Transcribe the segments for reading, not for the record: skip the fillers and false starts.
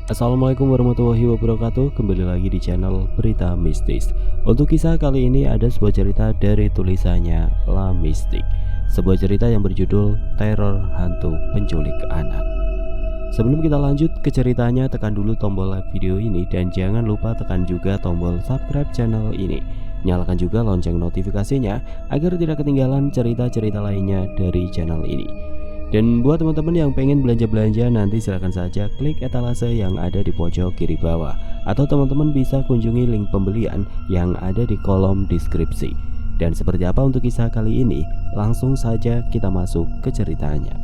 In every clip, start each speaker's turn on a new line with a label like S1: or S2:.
S1: Assalamualaikum warahmatullahi wabarakatuh. Kembali lagi di channel Berita Mistis. Untuk kisah kali ini ada sebuah cerita dari tulisannya La Mistik. Sebuah cerita yang berjudul Teror Hantu Penculik Anak. Sebelum kita lanjut ke ceritanya, tekan dulu tombol like video ini dan jangan lupa tekan juga tombol subscribe channel ini. Nyalakan juga lonceng notifikasinya agar tidak ketinggalan cerita-cerita lainnya dari channel ini. Dan buat teman-teman yang pengen belanja-belanja, nanti silahkan saja klik etalase yang ada di pojok kiri bawah, atau teman-teman bisa kunjungi link pembelian yang ada di kolom deskripsi. Dan seperti apa untuk kisah kali ini? Langsung saja kita masuk ke ceritanya.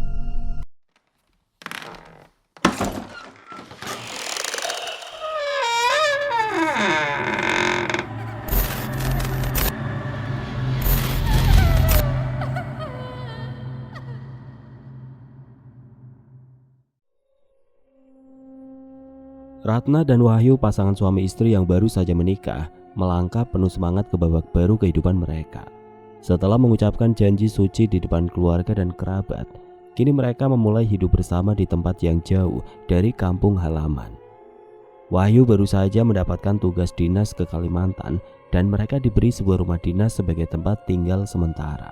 S1: Ratna dan Wahyu, pasangan suami istri yang baru saja menikah, melangkah penuh semangat ke babak baru kehidupan mereka. Setelah mengucapkan janji suci di depan keluarga dan kerabat, kini mereka memulai hidup bersama di tempat yang jauh dari kampung halaman. Wahyu baru saja mendapatkan tugas dinas ke Kalimantan dan mereka diberi sebuah rumah dinas sebagai tempat tinggal sementara.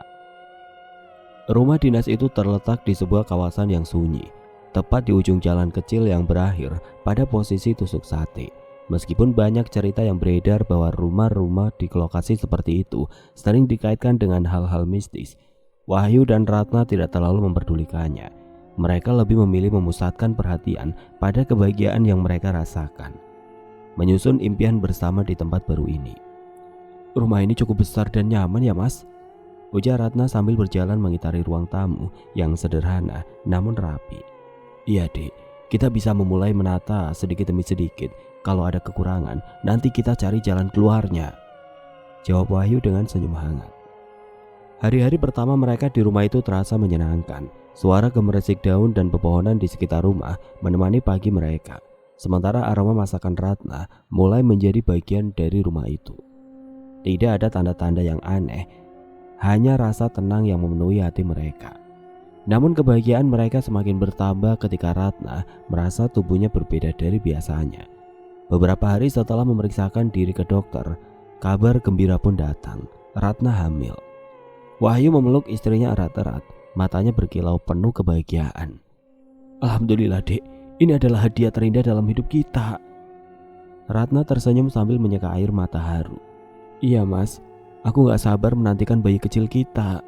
S1: Rumah dinas itu terletak di sebuah kawasan yang sunyi, tepat di ujung jalan kecil yang berakhir pada posisi tusuk sate. Meskipun banyak cerita yang beredar bahwa rumah-rumah di lokasi seperti itu sering dikaitkan dengan hal-hal mistis, Wahyu dan Ratna tidak terlalu memperdulikannya. Mereka lebih memilih memusatkan perhatian pada kebahagiaan yang mereka rasakan, menyusun impian bersama di tempat baru ini. "Rumah ini cukup besar dan nyaman ya, Mas?" ujar Ratna sambil berjalan mengitari ruang tamu yang sederhana namun rapi. "Iya, Dek, kita bisa memulai menata sedikit demi sedikit. Kalau ada kekurangan, nanti kita cari jalan keluarnya," jawab Wahyu dengan senyum hangat. Hari-hari pertama mereka di rumah itu terasa menyenangkan. Suara gemerisik daun dan pepohonan di sekitar rumah menemani pagi mereka. Sementara aroma masakan Ratna mulai menjadi bagian dari rumah itu. Tidak ada tanda-tanda yang aneh, hanya rasa tenang yang memenuhi hati mereka. Namun kebahagiaan mereka semakin bertambah ketika Ratna merasa tubuhnya berbeda dari biasanya. Beberapa hari setelah memeriksakan diri ke dokter, kabar gembira pun datang. Ratna hamil. Wahyu memeluk istrinya erat-erat, matanya berkilau penuh kebahagiaan. "Alhamdulillah, Dek, ini adalah hadiah terindah dalam hidup kita." Ratna tersenyum sambil menyeka air mata haru. "Iya, Mas, aku gak sabar menantikan bayi kecil kita."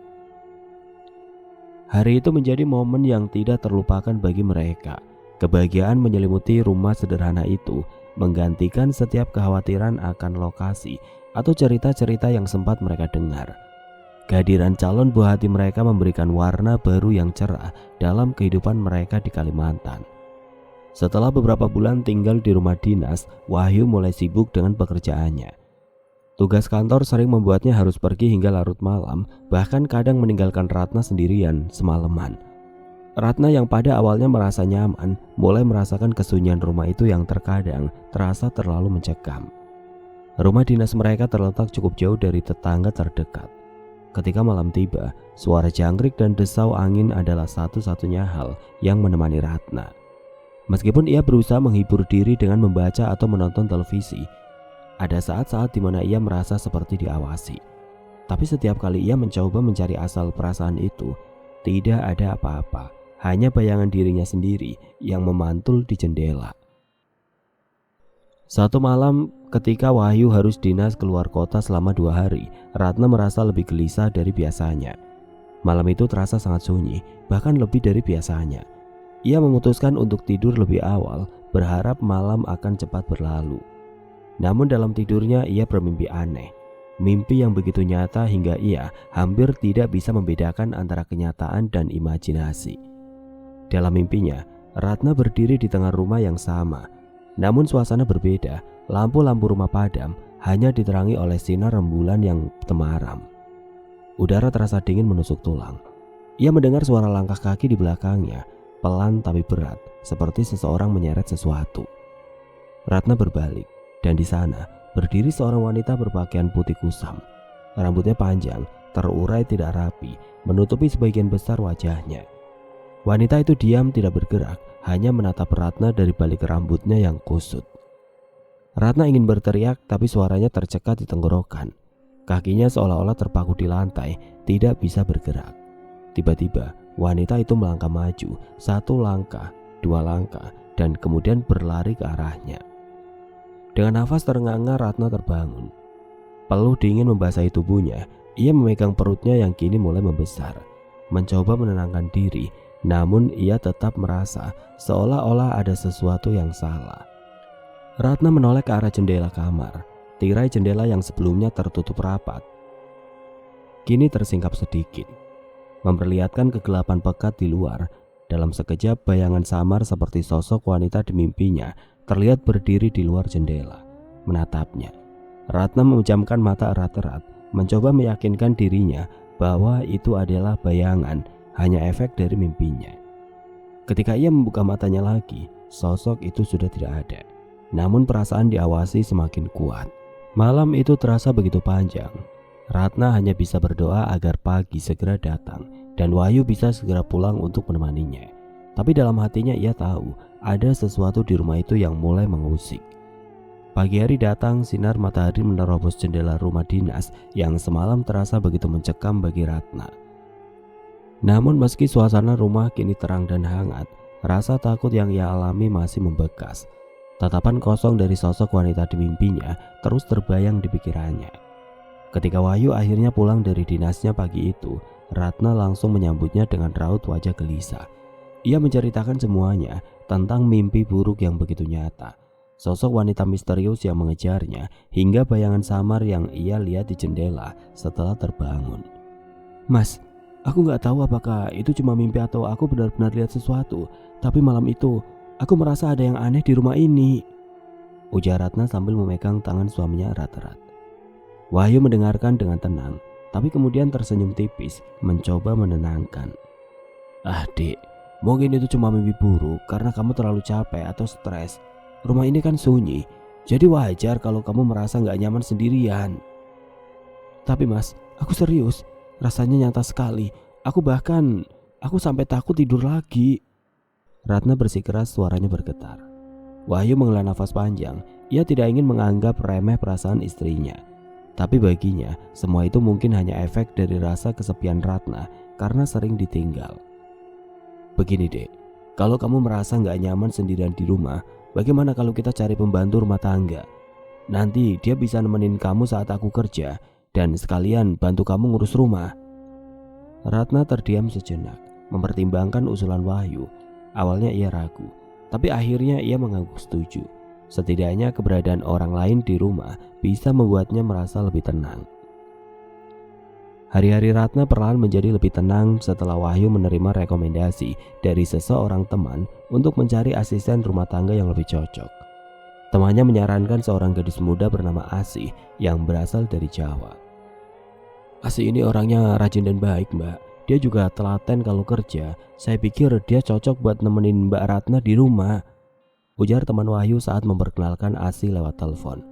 S1: Hari itu menjadi momen yang tidak terlupakan bagi mereka. Kebahagiaan menyelimuti rumah sederhana itu, menggantikan setiap kekhawatiran akan lokasi atau cerita-cerita yang sempat mereka dengar. Kehadiran calon buah hati mereka memberikan warna baru yang cerah dalam kehidupan mereka di Kalimantan. Setelah beberapa bulan tinggal di rumah dinas, Wahyu mulai sibuk dengan pekerjaannya. Tugas kantor sering membuatnya harus pergi hingga larut malam, bahkan kadang meninggalkan Ratna sendirian semalaman. Ratna yang pada awalnya merasa nyaman, mulai merasakan kesunyian rumah itu yang terkadang terasa terlalu mencekam. Rumah dinas mereka terletak cukup jauh dari tetangga terdekat. Ketika malam tiba, suara jangkrik dan desau angin adalah satu-satunya hal yang menemani Ratna. Meskipun ia berusaha menghibur diri dengan membaca atau menonton televisi, ada saat-saat di mana ia merasa seperti diawasi. Tapi setiap kali ia mencoba mencari asal perasaan itu, tidak ada apa-apa, hanya bayangan dirinya sendiri yang memantul di jendela. Satu malam ketika Wahyu harus dinas keluar kota selama 2 hari, Ratna merasa lebih gelisah dari biasanya. Malam itu terasa sangat sunyi, bahkan lebih dari biasanya. Ia memutuskan untuk tidur lebih awal, berharap malam akan cepat berlalu. Namun dalam tidurnya ia bermimpi aneh. Mimpi yang begitu nyata hingga ia hampir tidak bisa membedakan antara kenyataan dan imajinasi. Dalam mimpinya, Ratna berdiri di tengah rumah yang sama. Namun suasana berbeda, lampu-lampu rumah padam, hanya diterangi oleh sinar rembulan yang temaram. Udara terasa dingin menusuk tulang. Ia mendengar suara langkah kaki di belakangnya, pelan tapi berat, seperti seseorang menyeret sesuatu. Ratna berbalik. Dan di sana berdiri seorang wanita berpakaian putih kusam. Rambutnya panjang, terurai tidak rapi, menutupi sebagian besar wajahnya. Wanita itu diam tidak bergerak, hanya menatap Ratna dari balik rambutnya yang kusut. Ratna ingin berteriak tapi suaranya tercekat di tenggorokan. Kakinya seolah-olah terpaku di lantai, tidak bisa bergerak. Tiba-tiba wanita itu melangkah maju, 1 langkah, 2 langkah, dan kemudian berlari ke arahnya. Dengan nafas terengah-engah Ratna terbangun. Peluh dingin membasahi tubuhnya. Ia memegang perutnya yang kini mulai membesar. Mencoba menenangkan diri, namun ia tetap merasa seolah-olah ada sesuatu yang salah. Ratna menoleh ke arah jendela kamar. Tirai jendela yang sebelumnya tertutup rapat kini tersingkap sedikit, memperlihatkan kegelapan pekat di luar. Dalam sekejap bayangan samar seperti sosok wanita di mimpinya terlihat berdiri di luar jendela, menatapnya. Ratna memejamkan mata erat-erat, mencoba meyakinkan dirinya bahwa itu adalah bayangan, hanya efek dari mimpinya. Ketika ia membuka matanya lagi, sosok itu sudah tidak ada. Namun perasaan diawasi semakin kuat. Malam itu terasa begitu panjang. Ratna hanya bisa berdoa agar pagi segera datang dan Wahyu bisa segera pulang untuk menemaninya. Tapi dalam hatinya ia tahu ada sesuatu di rumah itu yang mulai mengusik. Pagi hari datang, sinar matahari menerobos jendela rumah dinas yang semalam terasa begitu mencekam bagi Ratna. Namun meski suasana rumah kini terang dan hangat, rasa takut yang ia alami masih membekas. Tatapan kosong dari sosok wanita di mimpinya terus terbayang di pikirannya. Ketika Wahyu akhirnya pulang dari dinasnya pagi itu, Ratna langsung menyambutnya dengan raut wajah gelisah. Ia menceritakan semuanya tentang mimpi buruk yang begitu nyata. Sosok wanita misterius yang mengejarnya hingga bayangan samar yang ia lihat di jendela setelah terbangun. "Mas, aku gak tahu apakah itu cuma mimpi atau aku benar-benar lihat sesuatu. Tapi malam itu, aku merasa ada yang aneh di rumah ini," ujar Ratna sambil memegang tangan suaminya erat-erat. Wahyu mendengarkan dengan tenang, tapi kemudian tersenyum tipis, mencoba menenangkan. "Ah Dek, mungkin itu cuma mimpi buruk karena kamu terlalu capek atau stres. Rumah ini kan sunyi, jadi wajar kalau kamu merasa gak nyaman sendirian." "Tapi mas, aku serius, rasanya nyata sekali. Aku sampai takut tidur lagi." Ratna bersikeras, suaranya bergetar. Wahyu menghela nafas panjang. Ia tidak ingin menganggap remeh perasaan istrinya. Tapi baginya, semua itu mungkin hanya efek dari rasa kesepian Ratna karena sering ditinggal. "Begini Dek, kalau kamu merasa gak nyaman sendirian di rumah, bagaimana kalau kita cari pembantu rumah tangga? Nanti dia bisa nemenin kamu saat aku kerja dan sekalian bantu kamu ngurus rumah." Ratna terdiam sejenak, mempertimbangkan usulan Wahyu. Awalnya ia ragu, tapi akhirnya ia mengangguk setuju. Setidaknya keberadaan orang lain di rumah bisa membuatnya merasa lebih tenang. Hari-hari Ratna perlahan menjadi lebih tenang setelah Wahyu menerima rekomendasi dari seseorang teman untuk mencari asisten rumah tangga yang lebih cocok. Temannya menyarankan seorang gadis muda bernama Asih yang berasal dari Jawa. "Asih ini orangnya rajin dan baik, Mbak. Dia juga telaten kalau kerja. Saya pikir dia cocok buat nemenin Mbak Ratna di rumah," ujar teman Wahyu saat memperkenalkan Asih lewat telepon.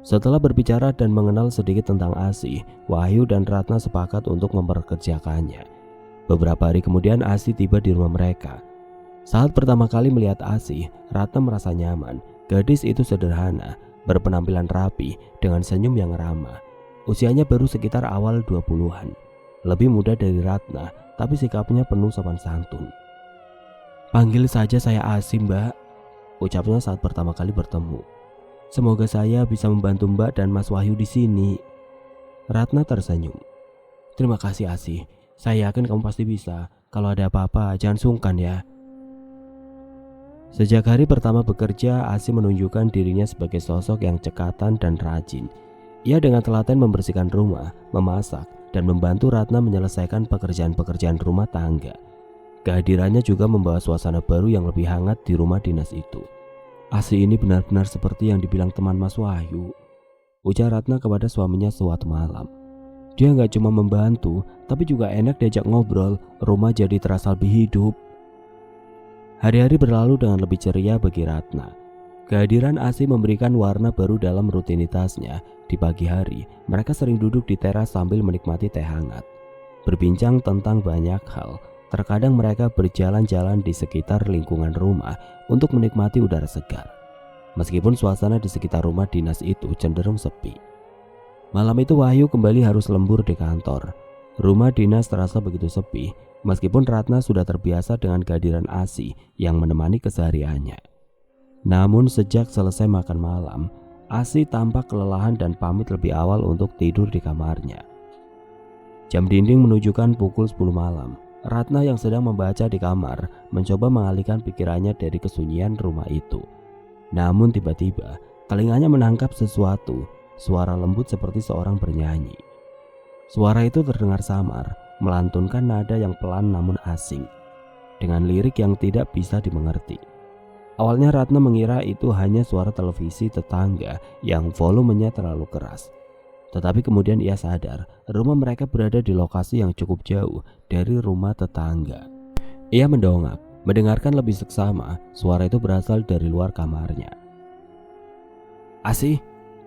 S1: Setelah berbicara dan mengenal sedikit tentang Asih, Wahyu dan Ratna sepakat untuk memperkerjakannya. Beberapa hari kemudian Asih tiba di rumah mereka. Saat pertama kali melihat Asih, Ratna merasa nyaman. Gadis itu sederhana, berpenampilan rapi, dengan senyum yang ramah. Usianya baru sekitar awal 20-an. Lebih muda dari Ratna, tapi sikapnya penuh sopan santun. "Panggil saja saya Asih, Mbak," ucapnya saat pertama kali bertemu. "Semoga saya bisa membantu Mbak dan Mas Wahyu di sini." Ratna tersenyum. "Terima kasih Asih, saya yakin kamu pasti bisa. Kalau ada apa-apa jangan sungkan ya." Sejak hari pertama bekerja, Asih menunjukkan dirinya sebagai sosok yang cekatan dan rajin. Ia dengan telaten membersihkan rumah, memasak, dan membantu Ratna menyelesaikan pekerjaan-pekerjaan rumah tangga. Kehadirannya juga membawa suasana baru yang lebih hangat di rumah dinas itu. "Asih ini benar-benar seperti yang dibilang teman Mas Wahyu," ujar Ratna kepada suaminya suatu malam. "Dia gak cuma membantu, tapi juga enak diajak ngobrol. Rumah jadi terasa lebih hidup." Hari-hari berlalu dengan lebih ceria bagi Ratna. Kehadiran Asih memberikan warna baru dalam rutinitasnya. Di pagi hari, mereka sering duduk di teras sambil menikmati teh hangat, berbincang tentang banyak hal, terkadang mereka berjalan-jalan di sekitar lingkungan rumah untuk menikmati udara segar. Meskipun suasana di sekitar rumah dinas itu cenderung sepi. Malam itu Wahyu kembali harus lembur di kantor. Rumah dinas terasa begitu sepi, meskipun Ratna sudah terbiasa dengan kehadiran Asih yang menemani kesehariannya. Namun sejak selesai makan malam, Asih tampak kelelahan dan pamit lebih awal untuk tidur di kamarnya. Jam dinding menunjukkan pukul 10 malam. Ratna yang sedang membaca di kamar mencoba mengalihkan pikirannya dari kesunyian rumah itu. Namun tiba-tiba telinganya menangkap sesuatu, suara lembut seperti seorang bernyanyi. Suara itu terdengar samar, melantunkan nada yang pelan namun asing, dengan lirik yang tidak bisa dimengerti. Awalnya Ratna mengira itu hanya suara televisi tetangga yang volumenya terlalu keras. Tetapi kemudian ia sadar rumah mereka berada di lokasi yang cukup jauh dari rumah tetangga. Ia mendongak, mendengarkan lebih seksama suara itu berasal dari luar kamarnya. "Asih,"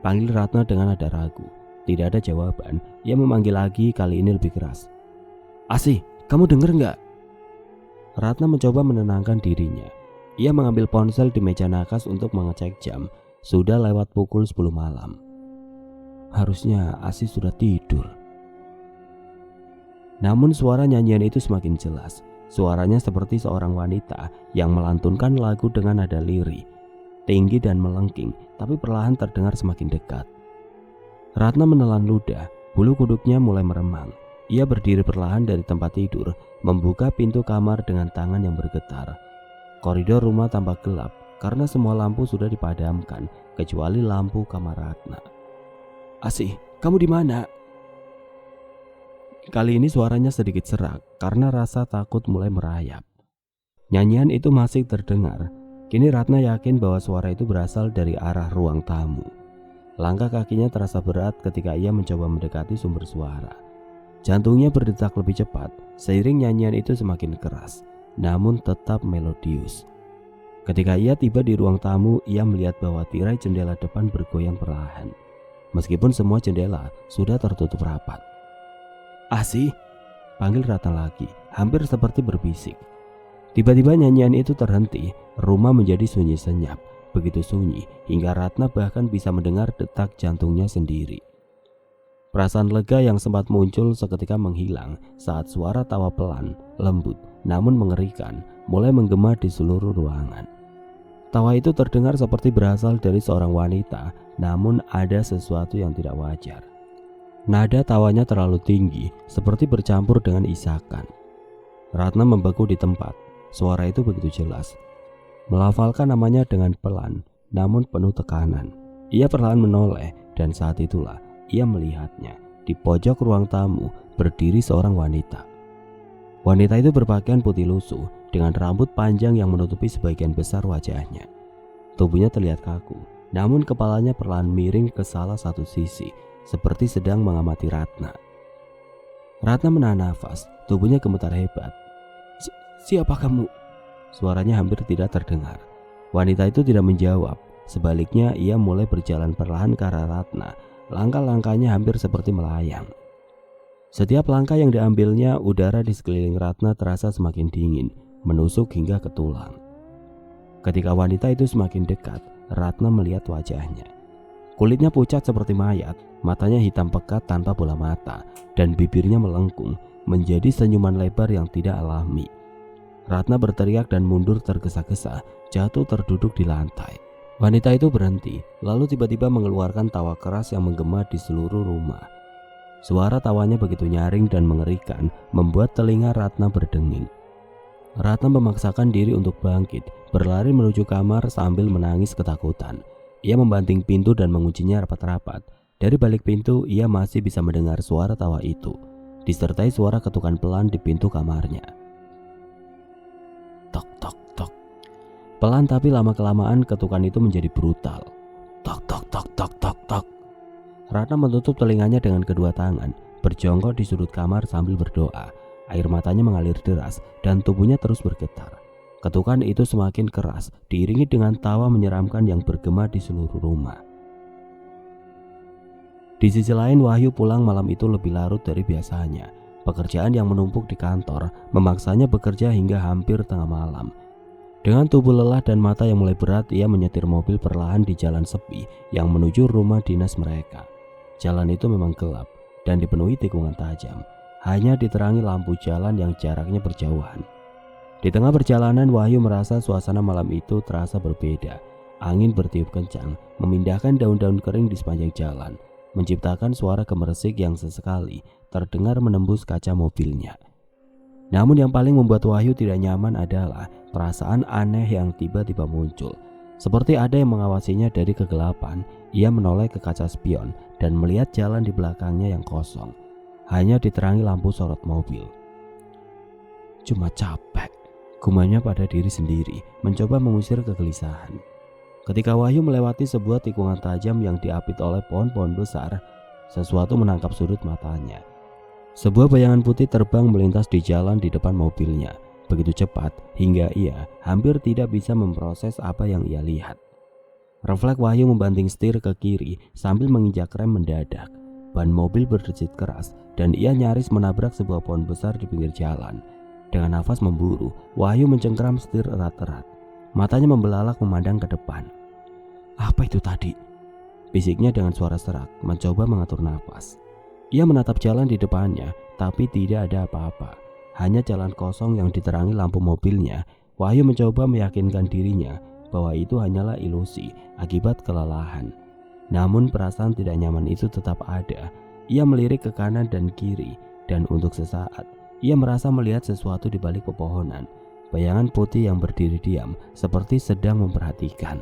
S1: panggil Ratna dengan nada ragu. Tidak ada jawaban. Ia memanggil lagi, kali ini lebih keras. "Asih, kamu denger nggak?" Ratna mencoba menenangkan dirinya. Ia mengambil ponsel di meja nakas untuk mengecek jam. Sudah lewat pukul 10 malam. Harusnya Asih sudah tidur. Namun suara nyanyian itu semakin jelas. Suaranya seperti seorang wanita yang melantunkan lagu dengan nada lirih, tinggi dan melengking, tapi perlahan terdengar semakin dekat. Ratna menelan ludah, bulu kuduknya mulai meremang. Ia berdiri perlahan dari tempat tidur, membuka pintu kamar dengan tangan yang bergetar. Koridor rumah tampak gelap karena semua lampu sudah dipadamkan kecuali lampu kamar Ratna. "Asih, kamu di mana?" Kali ini suaranya sedikit serak karena rasa takut mulai merayap. Nyanyian itu masih terdengar. Kini Ratna yakin bahwa suara itu berasal dari arah ruang tamu. Langkah kakinya terasa berat ketika ia mencoba mendekati sumber suara. Jantungnya berdetak lebih cepat seiring nyanyian itu semakin keras, namun tetap melodius. Ketika ia tiba di ruang tamu, ia melihat bahwa tirai jendela depan bergoyang perlahan, meskipun semua jendela sudah tertutup rapat. "Asih," panggil Ratna lagi, hampir seperti berbisik. Tiba-tiba nyanyian itu terhenti, rumah menjadi sunyi senyap, begitu sunyi hingga Ratna bahkan bisa mendengar detak jantungnya sendiri. Perasaan lega yang sempat muncul seketika menghilang saat suara tawa pelan, lembut, namun mengerikan mulai menggema di seluruh ruangan. Tawa itu terdengar seperti berasal dari seorang wanita, namun ada sesuatu yang tidak wajar. Nada tawanya terlalu tinggi, seperti bercampur dengan isakan. Ratna membeku di tempat. Suara itu begitu jelas, melafalkan namanya dengan pelan, namun penuh tekanan. Ia perlahan menoleh dan saat itulah ia melihatnya. Di pojok ruang tamu berdiri seorang wanita. Wanita itu berpakaian putih lusuh dengan rambut panjang yang menutupi sebagian besar wajahnya. Tubuhnya terlihat kaku, namun kepalanya perlahan miring ke salah satu sisi, seperti sedang mengamati Ratna. Ratna menahan nafas, tubuhnya gemetar hebat. "Siapa kamu?" Suaranya hampir tidak terdengar. Wanita itu tidak menjawab. Sebaliknya ia mulai berjalan perlahan ke arah Ratna. Langkah-langkahnya hampir seperti melayang. Setiap langkah yang diambilnya, udara di sekeliling Ratna terasa semakin dingin, menusuk hingga ke tulang. Ketika wanita itu semakin dekat, Ratna melihat wajahnya. Kulitnya pucat seperti mayat, matanya hitam pekat tanpa bola mata, dan bibirnya melengkung menjadi senyuman lebar yang tidak alami. Ratna berteriak dan mundur tergesa-gesa, jatuh terduduk di lantai. Wanita itu berhenti, lalu tiba-tiba mengeluarkan tawa keras yang menggema di seluruh rumah. Suara tawanya begitu nyaring dan mengerikan, membuat telinga Ratna berdenging. Ratna memaksakan diri untuk bangkit, berlari menuju kamar sambil menangis ketakutan. Ia membanting pintu dan menguncinya rapat-rapat. Dari balik pintu, ia masih bisa mendengar suara tawa itu, disertai suara ketukan pelan di pintu kamarnya. Tok tok tok. Pelan tapi lama-kelamaan ketukan itu menjadi brutal. Tok tok tok tok tok tok. Ratna menutup telinganya dengan kedua tangan, berjongkok di sudut kamar sambil berdoa. Air matanya mengalir deras dan tubuhnya terus bergetar. Ketukan itu semakin keras, diiringi dengan tawa menyeramkan yang bergema di seluruh rumah. Di sisi lain, Wahyu pulang malam itu lebih larut dari biasanya. Pekerjaan yang menumpuk di kantor memaksanya bekerja hingga hampir tengah malam. Dengan tubuh lelah dan mata yang mulai berat, ia menyetir mobil perlahan di jalan sepi yang menuju rumah dinas mereka. Jalan itu memang gelap dan dipenuhi tikungan tajam, hanya diterangi lampu jalan yang jaraknya berjauhan. Di tengah perjalanan, Wahyu merasa suasana malam itu terasa berbeda. Angin bertiup kencang, memindahkan daun-daun kering di sepanjang jalan, menciptakan suara gemersik yang sesekali terdengar menembus kaca mobilnya. Namun yang paling membuat Wahyu tidak nyaman adalah perasaan aneh yang tiba-tiba muncul. Seperti ada yang mengawasinya dari kegelapan. Ia menoleh ke kaca spion dan melihat jalan di belakangnya yang kosong, hanya diterangi lampu sorot mobil. Cuma capek, gumamnya pada diri sendiri, mencoba mengusir kegelisahan. Ketika Wahyu melewati sebuah tikungan tajam yang diapit oleh pohon-pohon besar, sesuatu menangkap sudut matanya. Sebuah bayangan putih terbang melintas di jalan di depan mobilnya, begitu cepat hingga ia hampir tidak bisa memproses apa yang ia lihat. Refleks Wahyu membanting setir ke kiri sambil menginjak rem mendadak. Ban mobil berdecit keras dan ia nyaris menabrak sebuah pohon besar di pinggir jalan. Dengan nafas memburu, Wahyu mencengkram setir erat-erat. Matanya membelalak memandang ke depan. Apa itu tadi? Bisiknya dengan suara serak, mencoba mengatur nafas. Ia menatap jalan di depannya, tapi tidak ada apa-apa. Hanya jalan kosong yang diterangi lampu mobilnya. Wahyu mencoba meyakinkan dirinya bahwa itu hanyalah ilusi akibat kelelahan. Namun perasaan tidak nyaman itu tetap ada. Ia melirik ke kanan dan kiri, dan untuk sesaat ia merasa melihat sesuatu di balik pepohonan. Bayangan putih yang berdiri diam seperti sedang memperhatikan.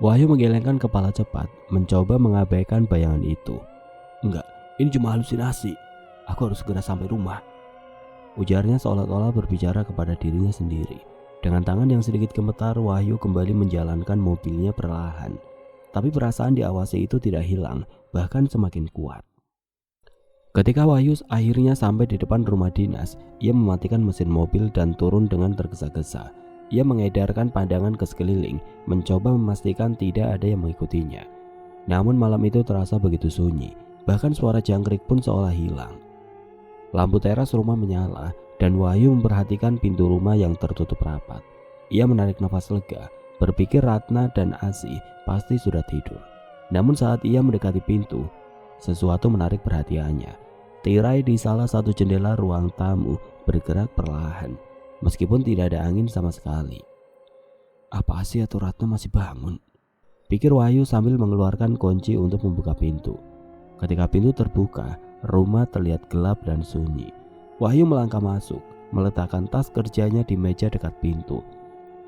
S1: Wahyu menggelengkan kepala cepat, mencoba mengabaikan bayangan itu. Enggak, ini cuma halusinasi. Aku harus segera sampai rumah. Ujarnya seolah-olah berbicara kepada dirinya sendiri. Dengan tangan yang sedikit gemetar, Wahyu kembali menjalankan mobilnya perlahan. Tapi perasaan diawasi itu tidak hilang, bahkan semakin kuat. Ketika Wahyu akhirnya sampai di depan rumah dinas, ia mematikan mesin mobil dan turun dengan tergesa-gesa. Ia mengedarkan pandangan ke sekeliling, mencoba memastikan tidak ada yang mengikutinya. Namun malam itu terasa begitu sunyi, bahkan suara jangkrik pun seolah hilang. Lampu teras rumah menyala dan Wahyu memperhatikan pintu rumah yang tertutup rapat. Ia menarik nafas lega, berpikir Ratna dan Asih pasti sudah tidur. Namun saat ia mendekati pintu, sesuatu menarik perhatiannya. Tirai di salah satu jendela ruang tamu bergerak perlahan, meskipun tidak ada angin sama sekali. Apa Asih atau Ratna masih bangun? Pikir Wahyu sambil mengeluarkan kunci untuk membuka pintu. Ketika pintu terbuka, rumah terlihat gelap dan sunyi. Wahyu melangkah masuk, meletakkan tas kerjanya di meja dekat pintu.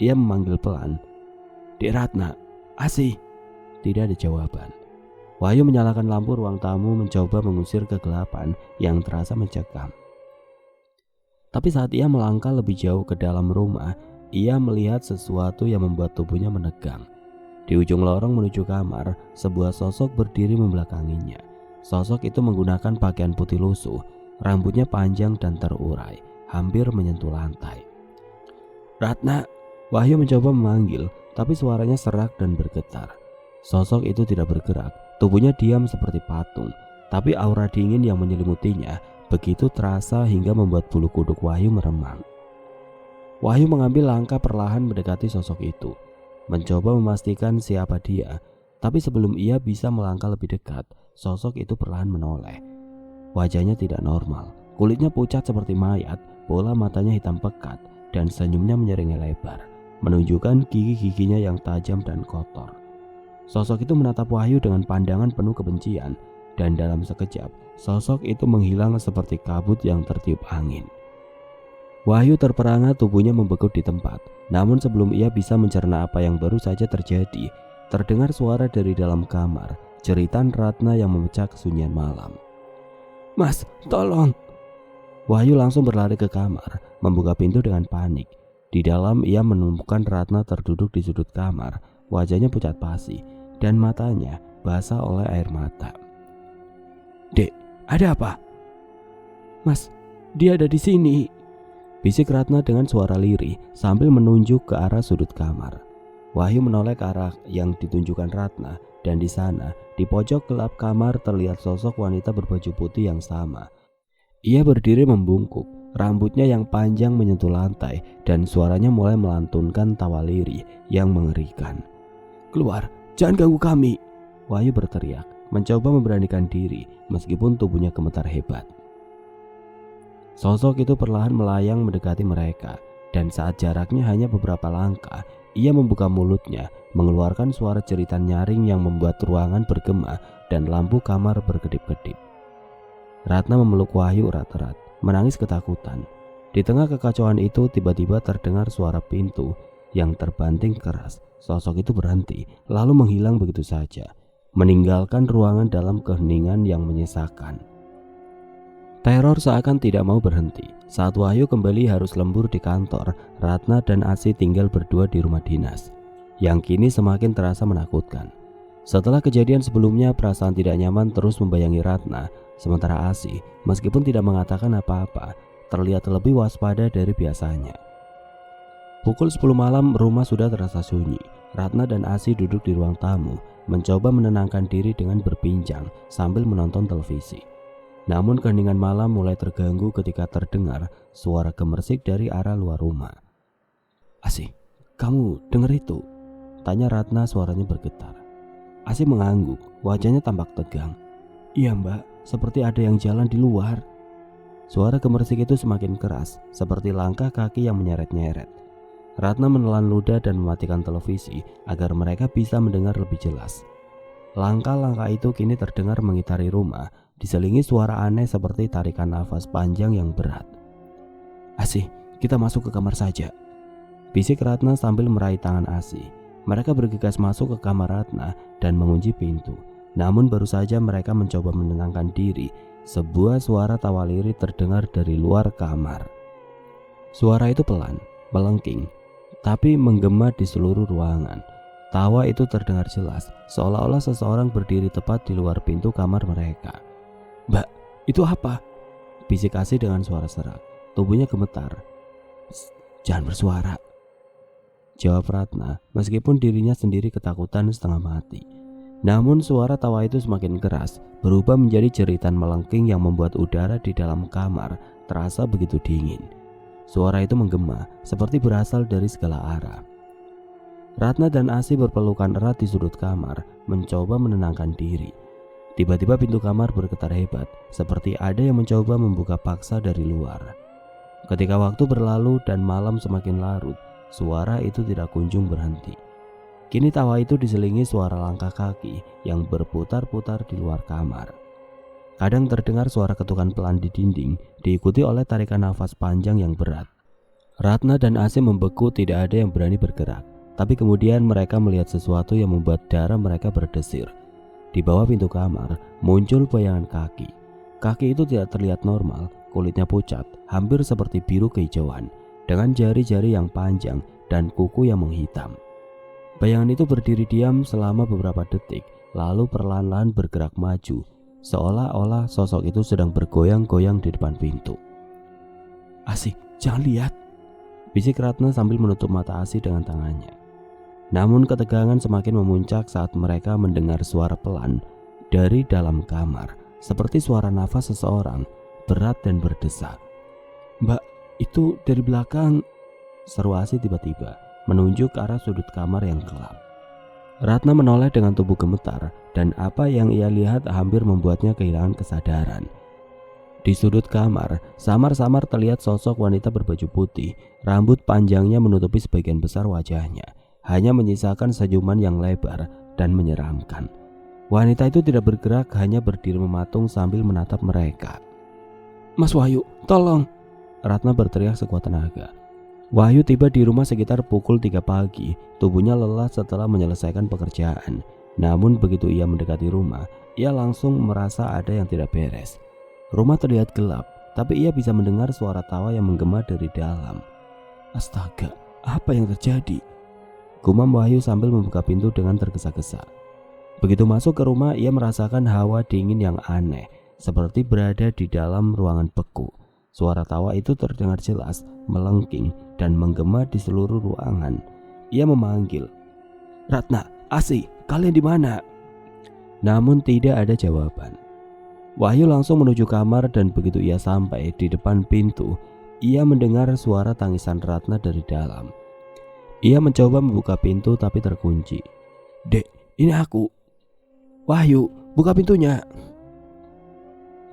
S1: Ia memanggil pelan, "Dek Ratna, Asih." Tidak ada jawaban. Wahyu menyalakan lampu ruang tamu, mencoba mengusir kegelapan yang terasa mencekam. Tapi saat ia melangkah lebih jauh ke dalam rumah, ia melihat sesuatu yang membuat tubuhnya menegang. Di ujung lorong menuju kamar, sebuah sosok berdiri membelakanginya. Sosok itu menggunakan pakaian putih lusuh, rambutnya panjang dan terurai, hampir menyentuh lantai. "Ratna!" Wahyu mencoba memanggil, tapi suaranya serak dan bergetar. Sosok itu tidak bergerak, tubuhnya diam seperti patung, tapi aura dingin yang menyelimutinya begitu terasa hingga membuat bulu kuduk Wahyu meremang. Wahyu mengambil langkah perlahan mendekati sosok itu, mencoba memastikan siapa dia, tapi sebelum ia bisa melangkah lebih dekat, sosok itu perlahan menoleh. Wajahnya tidak normal, kulitnya pucat seperti mayat, bola matanya hitam pekat, dan senyumnya menyeringai lebar, menunjukkan gigi-giginya yang tajam dan kotor. Sosok itu menatap Wahyu dengan pandangan penuh kebencian, dan dalam sekejap, sosok itu menghilang seperti kabut yang tertiup angin. Wahyu terperangah, tubuhnya membekuk di tempat. Namun sebelum ia bisa mencerna apa yang baru saja terjadi, terdengar suara dari dalam kamar, jeritan Ratna yang memecah kesunyian malam. "Mas, tolong!" Wahyu langsung berlari ke kamar, membuka pintu dengan panik. Di dalam ia menemukan Ratna terduduk di sudut kamar, wajahnya pucat pasi dan matanya basah oleh air mata. "Dek, ada apa?" "Mas, dia ada di sini," bisik Ratna dengan suara lirih sambil menunjuk ke arah sudut kamar. Wahyu menoleh ke arah yang ditunjukkan Ratna, dan di sana, di pojok gelap kamar terlihat sosok wanita berbaju putih yang sama. Ia berdiri membungkuk, rambutnya yang panjang menyentuh lantai dan suaranya mulai melantunkan tawa lirih yang mengerikan. "Keluar, jangan ganggu kami!" Wahyu berteriak, mencoba memberanikan diri meskipun tubuhnya gemetar hebat. Sosok itu perlahan melayang mendekati mereka, dan saat jaraknya hanya beberapa langkah, ia membuka mulutnya, mengeluarkan suara jeritan nyaring yang membuat ruangan bergema dan lampu kamar berkedip-kedip. Ratna memeluk Wahyu erat-erat, menangis ketakutan. Di tengah kekacauan itu tiba-tiba terdengar suara pintu yang terbanting keras. Sosok itu berhenti, lalu menghilang begitu saja, meninggalkan ruangan dalam keheningan yang menyesakan. Teror seakan tidak mau berhenti. Saat Wahyu kembali harus lembur di kantor, Ratna dan Asi tinggal berdua di rumah dinas, yang kini semakin terasa menakutkan. Setelah kejadian sebelumnya, perasaan tidak nyaman terus membayangi Ratna, sementara Asi, meskipun tidak mengatakan apa-apa, terlihat lebih waspada dari biasanya. Pukul 10 malam, rumah sudah terasa sunyi. Ratna dan Asi duduk di ruang tamu, mencoba menenangkan diri dengan berbincang sambil menonton televisi. Namun keheningan malam mulai terganggu ketika terdengar suara gemersik dari arah luar rumah. "Asi, kamu dengar itu?" tanya Ratna, suaranya bergetar. Asi mengangguk, wajahnya tampak tegang. "Iya mbak, seperti ada yang jalan di luar." Suara gemersik itu semakin keras, seperti langkah kaki yang menyeret-nyeret. Ratna menelan ludah dan mematikan televisi agar mereka bisa mendengar lebih jelas. Langkah-langkah itu kini terdengar mengitari rumah, diselingi suara aneh seperti tarikan nafas panjang yang berat. "Asi, kita masuk ke kamar saja," bisik Ratna sambil meraih tangan Asi. Mereka bergegas masuk ke kamar Ratna dan mengunci pintu. Namun baru saja mereka mencoba menenangkan diri, sebuah suara tawa lirih terdengar dari luar kamar. Suara itu pelan, melengking, tapi menggema di seluruh ruangan. Tawa itu terdengar jelas, seolah-olah seseorang berdiri tepat di luar pintu kamar mereka. "Mbak, itu apa?" bisik Asi dengan suara serak. Tubuhnya gemetar. "Jangan bersuara," jawab Ratna, meskipun dirinya sendiri ketakutan setengah mati. Namun suara tawa itu semakin keras, berubah menjadi jeritan melengking yang membuat udara di dalam kamar terasa begitu dingin. Suara itu menggema, seperti berasal dari segala arah. Ratna dan Asi berpelukan erat di sudut kamar, mencoba menenangkan diri. Tiba-tiba pintu kamar bergetar hebat, seperti ada yang mencoba membuka paksa dari luar. Ketika waktu berlalu dan malam semakin larut, suara itu tidak kunjung berhenti. Kini tawa itu diselingi suara langkah kaki yang berputar-putar di luar kamar. Kadang terdengar suara ketukan pelan di dinding, diikuti oleh tarikan nafas panjang yang berat. Ratna dan Asi membeku, tidak ada yang berani bergerak. Tapi kemudian mereka melihat sesuatu yang membuat darah mereka berdesir. Di bawah pintu kamar muncul bayangan kaki. Kaki itu tidak terlihat normal, kulitnya pucat, hampir seperti biru kehijauan, dengan jari-jari yang panjang dan kuku yang menghitam. Bayangan itu berdiri diam selama beberapa detik, lalu perlahan-lahan bergerak maju, seolah-olah sosok itu sedang bergoyang-goyang di depan pintu. "Asi, jangan lihat," bisik Ratna sambil menutup mata Asi dengan tangannya. Namun ketegangan semakin memuncak saat mereka mendengar suara pelan dari dalam kamar, seperti suara nafas seseorang berat dan berdesak. "Mbak, itu dari belakang," seru Asi tiba-tiba, menunjuk ke arah sudut kamar yang gelap. Ratna menoleh dengan tubuh gemetar, dan apa yang ia lihat hampir membuatnya kehilangan kesadaran. Di sudut kamar, samar-samar terlihat sosok wanita berbaju putih, rambut panjangnya menutupi sebagian besar wajahnya, hanya menyisakan senyuman yang lebar dan menyeramkan. Wanita itu tidak bergerak, hanya berdiri mematung sambil menatap mereka. "Mas Wahyu, tolong!" Ratna berteriak sekuat tenaga. Wahyu tiba di rumah sekitar pukul 3 pagi. Tubuhnya lelah setelah menyelesaikan pekerjaan. Namun begitu ia mendekati rumah, ia langsung merasa ada yang tidak beres. Rumah terlihat gelap, tapi ia bisa mendengar suara tawa yang menggema dari dalam. "Astaga, apa yang terjadi?" gumam Wahyu sambil membuka pintu dengan tergesa-gesa. Begitu masuk ke rumah, ia merasakan hawa dingin yang aneh, seperti berada di dalam ruangan beku. Suara tawa itu terdengar jelas, melengking dan menggema di seluruh ruangan. Ia memanggil, "Ratna, Asi, kalian di mana?" Namun tidak ada jawaban. Wahyu langsung menuju kamar dan begitu ia sampai di depan pintu, ia mendengar suara tangisan Ratna dari dalam. Ia mencoba membuka pintu tapi terkunci. "Dek, ini aku. Wahyu, buka pintunya."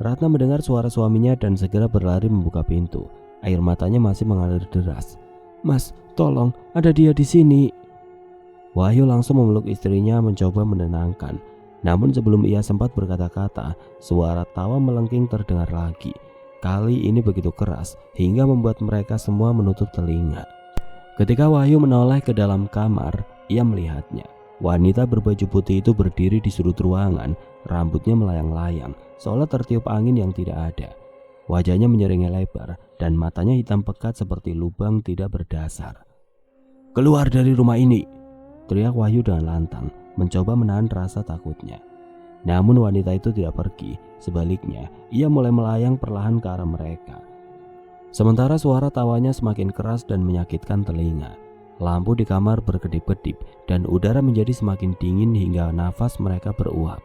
S1: Ratna mendengar suara suaminya dan segera berlari membuka pintu. Air matanya masih mengalir deras. "Mas, tolong, ada dia di sini." Wahyu langsung memeluk istrinya mencoba menenangkan. Namun sebelum ia sempat berkata-kata, suara tawa melengking terdengar lagi. Kali ini begitu keras hingga membuat mereka semua menutup telinga. Ketika Wahyu menoleh ke dalam kamar, ia melihatnya. Wanita berbaju putih itu berdiri di sudut ruangan, rambutnya melayang-layang, seolah tertiup angin yang tidak ada. Wajahnya menyeringai lebar dan matanya hitam pekat seperti lubang tidak berdasar. "Keluar dari rumah ini!" teriak Wahyu dengan lantang, mencoba menahan rasa takutnya. Namun wanita itu tidak pergi, sebaliknya ia mulai melayang perlahan ke arah mereka. Sementara suara tawanya semakin keras dan menyakitkan telinga. Lampu di kamar berkedip-kedip dan udara menjadi semakin dingin hingga nafas mereka beruap.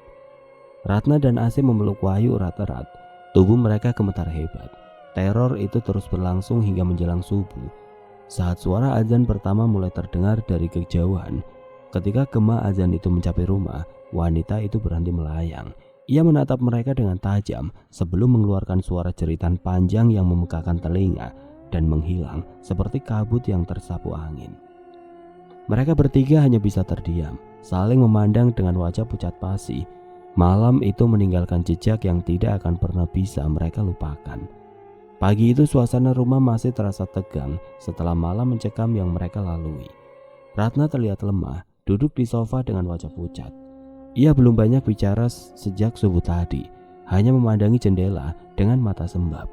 S1: Ratna dan Asih memeluk Wahyu erat-erat. Tubuh mereka gemetar hebat. Teror itu terus berlangsung hingga menjelang subuh. Saat suara azan pertama mulai terdengar dari kejauhan, ketika gema azan itu mencapai rumah, wanita itu berhenti melayang. Ia menatap mereka dengan tajam sebelum mengeluarkan suara jeritan panjang yang memekakan telinga dan menghilang seperti kabut yang tersapu angin. Mereka bertiga hanya bisa terdiam, saling memandang dengan wajah pucat pasi. Malam itu meninggalkan jejak yang tidak akan pernah bisa mereka lupakan. Pagi itu suasana rumah masih terasa tegang setelah malam mencekam yang mereka lalui. Ratna terlihat lemah, duduk di sofa dengan wajah pucat. Ia belum banyak bicara sejak subuh tadi, hanya memandangi jendela dengan mata sembab.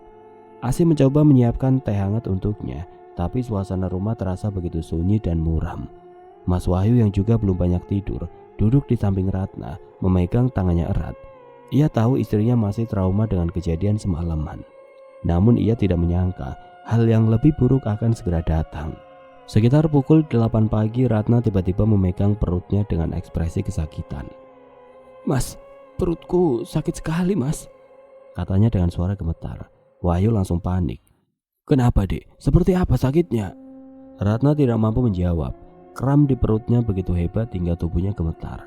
S1: Asih mencoba menyiapkan teh hangat untuknya, tapi suasana rumah terasa begitu sunyi dan muram. Mas Wahyu yang juga belum banyak tidur, duduk di samping Ratna, memegang tangannya erat. Ia tahu istrinya masih trauma dengan kejadian semalaman. Namun ia tidak menyangka hal yang lebih buruk akan segera datang. Sekitar pukul 8 pagi, Ratna tiba-tiba memegang perutnya dengan ekspresi kesakitan. "Mas, perutku sakit sekali, Mas," katanya dengan suara gemetar. Wahyu langsung panik. "Kenapa, Dek? Seperti apa sakitnya?" Ratna tidak mampu menjawab. Kram di perutnya begitu hebat hingga tubuhnya gemetar.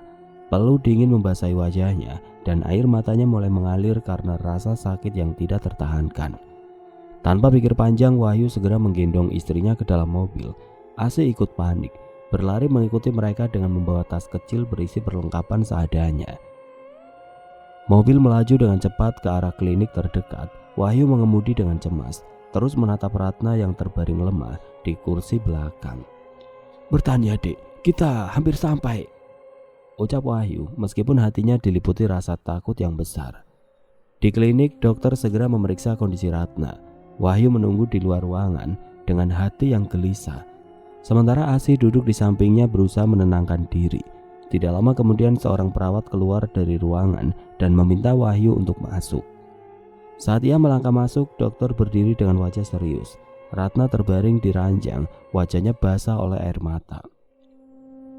S1: Peluh dingin membasahi wajahnya dan air matanya mulai mengalir karena rasa sakit yang tidak tertahankan. Tanpa pikir panjang, Wahyu segera menggendong istrinya ke dalam mobil. Asih ikut panik, berlari mengikuti mereka dengan membawa tas kecil berisi perlengkapan seadanya. Mobil melaju dengan cepat ke arah klinik terdekat. Wahyu mengemudi dengan cemas, terus menatap Ratna yang terbaring lemah di kursi belakang. "Bertahan ya, Dek, kita hampir sampai," ucap Wahyu meskipun hatinya diliputi rasa takut yang besar. Di klinik, dokter segera memeriksa kondisi Ratna. Wahyu menunggu di luar ruangan dengan hati yang gelisah. Sementara Asih duduk di sampingnya berusaha menenangkan diri. Tidak lama kemudian seorang perawat keluar dari ruangan dan meminta Wahyu untuk masuk. Saat ia melangkah masuk, dokter berdiri dengan wajah serius. Ratna terbaring di ranjang, wajahnya basah oleh air mata.